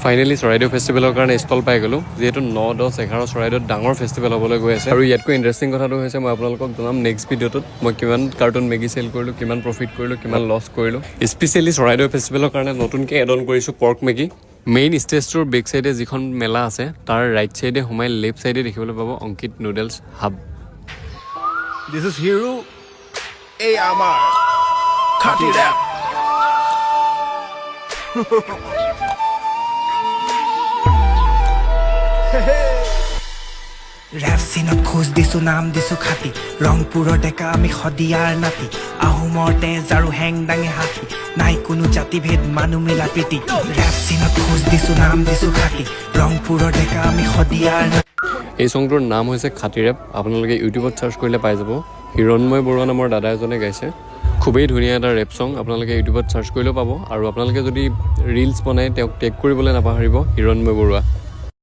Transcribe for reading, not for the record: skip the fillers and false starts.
Finally Charaideo ফেষ্টিভেলৰ কাৰণে stall পাই গ'লোঁ যিহেতু 9, 10, 11 চৰাইদেউত ডাঙৰ ফেষ্টিভেল হ'বলৈ গৈ আছে আৰু ইয়াতকৈ ইণ্টাৰেষ্টিং কথাটো হৈছে মই আপোনালোকক জনাম নেক্সট ভিডিঅ'টোত মই কিমান কাৰ্টুন মেগী চেল কৰিলোঁ, কিমান প্ৰফিট কৰিলোঁ, কিমান লছ কৰিলোঁ। স্পেচিয়েলি চৰাইদেউ ফেষ্টিভেলৰ কাৰণে নতুনকৈ এড অন কৰিছোঁ পৰ্ক মেগী। মেইন ষ্টেজটোৰ বেক চাইডে যিখন মেলা আছে তাৰ ৰাইট চাইডে সোমাই লেফ্ট চাইডে দেখিবলৈ পাব Ankit noodles hub. This is Hero AMR. Cut it out. Rap চিনত খোজ দিছো নাম দিছো খাতি ৰংপুৰৰ ডেকা আমি সদিয়াৰ নাতি আহোমৰ তেজ আৰু হেং দাঙে হাতী নাই কোনো জাতিভেদ মানুহ মিলা প্ৰীতি ৰেপ চিনত খোজ দিছো নাম দিছো খাতি ৰংপুৰৰ ডেকা আমি সদিয়াৰ নাতি। এই চংটোৰ নাম হৈছে খাতি ৰেপ। আপোনালোকে ইউটিউবত চাৰ্চ কৰিলে পাই যাব। হিৰণময় বৰুৱা নামৰ দাদা এজনে গাইছে। খুবেই ধুনীয়া এটা ৰেপ চং, আপোনালোকে ইউটিউবত চাৰ্চ কৰিলেও পাব আৰু আপোনালোকে যদি ৰিলছ বনাই তেওঁক টেগ কৰিবলৈ নাপাহৰিব হিৰণময় বৰুৱা।